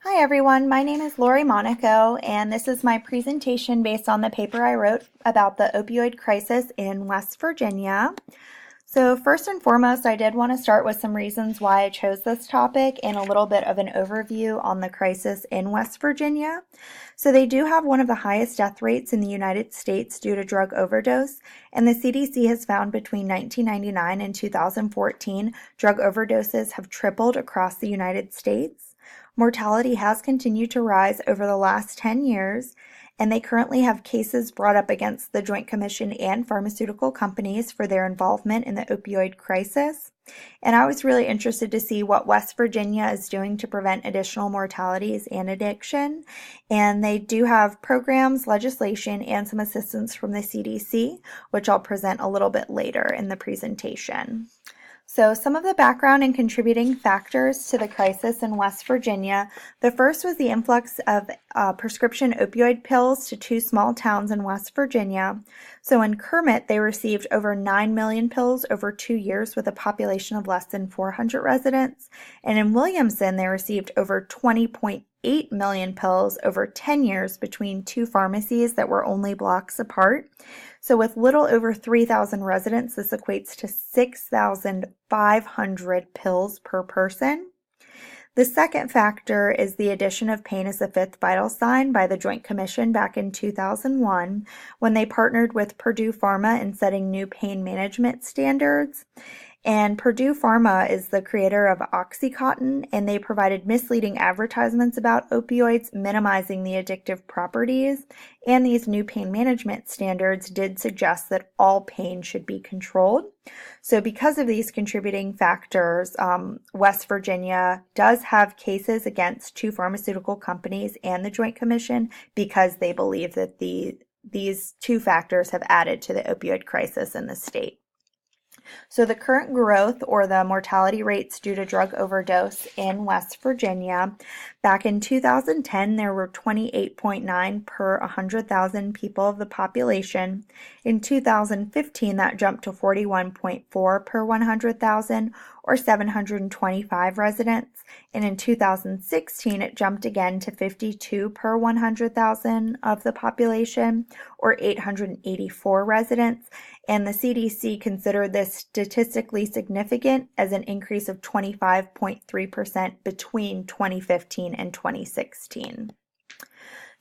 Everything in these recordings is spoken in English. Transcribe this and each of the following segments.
Hi everyone, my name is Lori Monaco, and this is my presentation based on the paper I wrote about the opioid crisis in West Virginia. So first and foremost, I did want to start with some reasons why I chose this topic and a little bit of an overview on the crisis in West Virginia. So they do have one of the highest death rates in the United States due to drug overdose, and the CDC has found between 1999 and 2014, drug overdoses have tripled across the United States. Mortality has continued to rise over the last 10 years, and they currently have cases brought up against the Joint Commission and pharmaceutical companies for their involvement in the opioid crisis. And I was really interested to see what West Virginia is doing to prevent additional mortalities and addiction. And they do have programs, legislation, and some assistance from the CDC, which I'll present a little bit later in the presentation. So some of the background and contributing factors to the crisis in West Virginia. The first was the influx of prescription opioid pills to two small towns in West Virginia. So in Kermit, they received over 9 million pills over 2 years with a population of less than 400 residents. And in Williamson, they received over 20.8 million pills over 10 years between two pharmacies that were only blocks apart. So with little over 3,000 residents, this equates to 6,500 pills per person. The second factor is the addition of pain as a fifth vital sign by the Joint Commission back in 2001 when they partnered with Purdue Pharma in setting new pain management standards. And Purdue Pharma is the creator of OxyContin, and they provided misleading advertisements about opioids, minimizing the addictive properties. And these new pain management standards did suggest that all pain should be controlled. So because of these contributing factors, West Virginia does have cases against two pharmaceutical companies and the Joint Commission because they believe that these two factors have added to the opioid crisis in the state. So the current growth or the mortality rates due to drug overdose in West Virginia, back in 2010, there were 28.9 per 100,000 people of the population. In 2015, that jumped to 41.4 per 100,000 or 725 residents. And in 2016, it jumped again to 52 per 100,000 of the population or 884 residents. And the CDC considered this statistically significant as an increase of 25.3% between 2015 and 2016.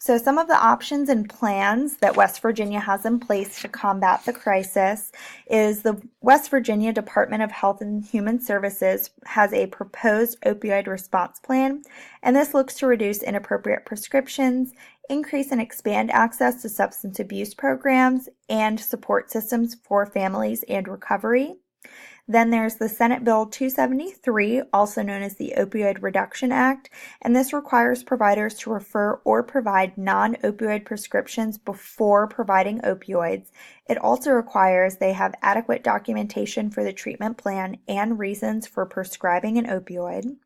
So some of the options and plans that West Virginia has in place to combat the crisis is the West Virginia Department of Health and Human Services has a proposed opioid response plan, and this looks to reduce inappropriate prescriptions, increase and expand access to substance abuse programs, and support systems for families and recovery. Then there's the Senate Bill 273, also known as the Opioid Reduction Act, and this requires providers to refer or provide non-opioid prescriptions before providing opioids. It also requires they have adequate documentation for the treatment plan and reasons for prescribing an opioid.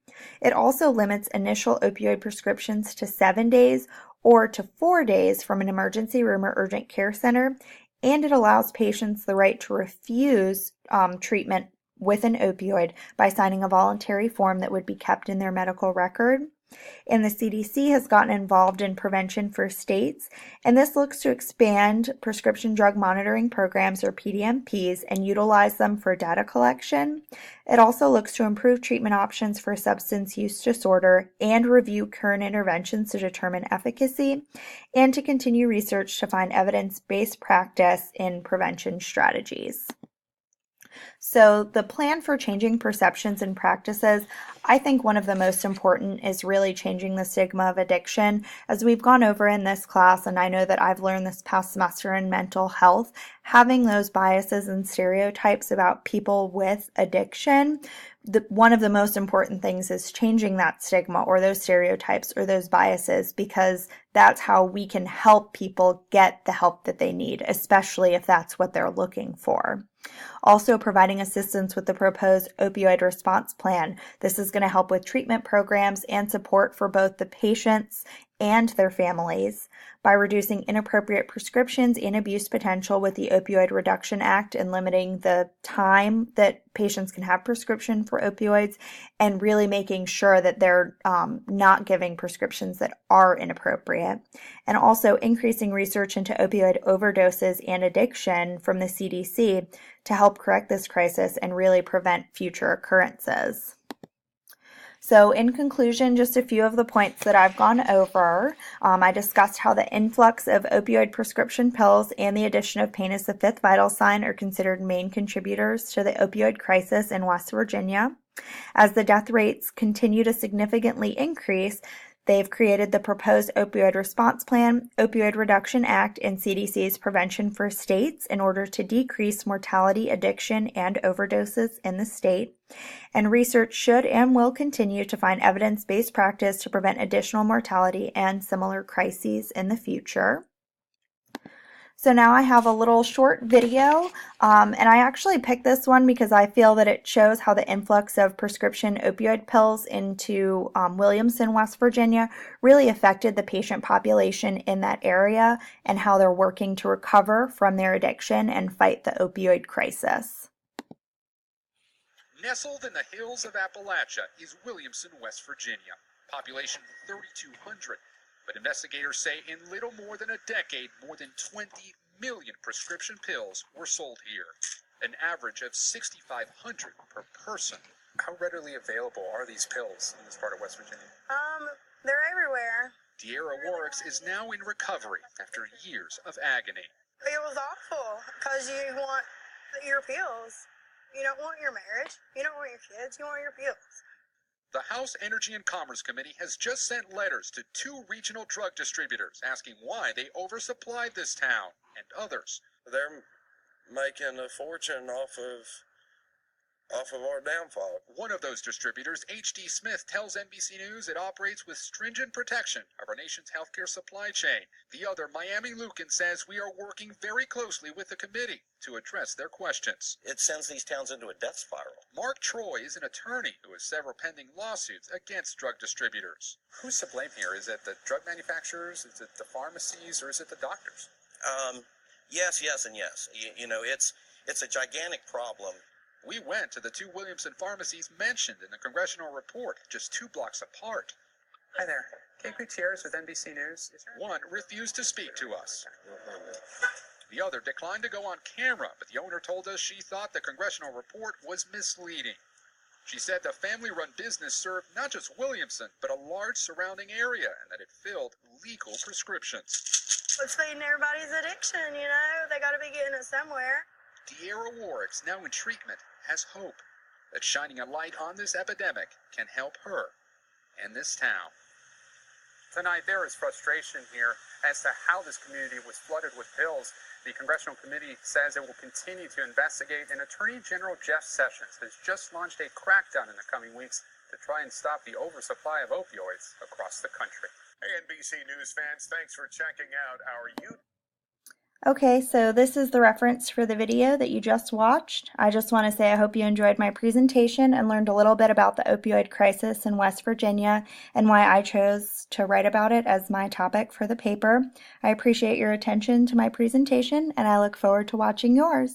It also limits initial opioid prescriptions to 7 days or to 4 days from an emergency room or urgent care center, and it allows patients the right to refuse treatment with an opioid by signing a voluntary form that would be kept in their medical record. And the CDC has gotten involved in prevention for states, and this looks to expand prescription drug monitoring programs or PDMPs and utilize them for data collection. It also looks to improve treatment options for substance use disorder and review current interventions to determine efficacy and to continue research to find evidence-based practice in prevention strategies. So the plan for changing perceptions and practices, I think one of the most important is really changing the stigma of addiction. As we've gone over in this class, and I know that I've learned this past semester in mental health, having those biases and stereotypes about people with addiction, one of the most important things is changing that stigma or those stereotypes or those biases, because that's how we can help people get the help that they need, especially if that's what they're looking for. Also providing assistance with the proposed opioid response plan. This is going to help with treatment programs and support for both the patients and their families by reducing inappropriate prescriptions and abuse potential with the Opioid Reduction Act and limiting the time that patients can have prescription for opioids, and really making sure that they're not giving prescriptions that are inappropriate. And also increasing research into opioid overdoses and addiction from the CDC to help correct this crisis and really prevent future occurrences. So in conclusion, just a few of the points that I've gone over. I discussed how the influx of opioid prescription pills and the addition of pain as the fifth vital sign are considered main contributors to the opioid crisis in West Virginia. As the death rates continue to significantly increase, they've created the proposed Opioid Response Plan, Opioid Reduction Act, and CDC's Prevention for States in order to decrease mortality, addiction, and overdoses in the state. And research should and will continue to find evidence-based practice to prevent additional mortality and similar crises in the future. So now I have a little short video, and I actually picked this one because I feel that it shows how the influx of prescription opioid pills into Williamson, West Virginia, really affected the patient population in that area and how they're working to recover from their addiction and fight the opioid crisis. Nestled in the hills of Appalachia is Williamson, West Virginia, population 3,200. But investigators say in little more than a decade, more than 20 million prescription pills were sold here, an average of 6,500 per person. How readily available are these pills in this part of West Virginia? They're everywhere. De'Ara Warricks is now in recovery after years of agony. It was awful because you want your pills. You don't want your marriage. You don't want your kids. You want your pills. The House Energy and Commerce Committee has just sent letters to 2 regional drug distributors asking why they oversupplied this town and others. They're making a fortune off of our downfall. One of those distributors, H.D. Smith, tells NBC News it operates with stringent protection of our nation's healthcare supply chain. The other, Miami Lucan, says we are working very closely with the committee to address their questions. It sends these towns into a death spiral. Mark Troy is an attorney who has several pending lawsuits against drug distributors. Who's to blame here? Is it the drug manufacturers? Is it the pharmacies? Or is it the doctors? Yes, and yes. You know, it's a gigantic problem. We went to the 2 Williamson pharmacies mentioned in the congressional report, just 2 blocks apart. Hi there. Kate Gutierrez with NBC News. One refused to speak to us. The other declined to go on camera, but the owner told us she thought the congressional report was misleading. She said the family-run business served not just Williamson, but a large surrounding area, and that it filled legal prescriptions. It's feeding everybody's addiction, you know? They got to be getting it somewhere. De'Ara Warricks, now in treatment, has hope that shining a light on this epidemic can help her and this town. Tonight, there is frustration here as to how this community was flooded with pills. The Congressional Committee says it will continue to investigate, and Attorney General Jeff Sessions has just launched a crackdown in the coming weeks to try and stop the oversupply of opioids across the country. Hey, NBC News fans, thanks for checking out our YouTube. Okay, so this is the reference for the video that you just watched. I just want to say I hope you enjoyed my presentation and learned a little bit about the opioid crisis in West Virginia and why I chose to write about it as my topic for the paper. I appreciate your attention to my presentation, and I look forward to watching yours.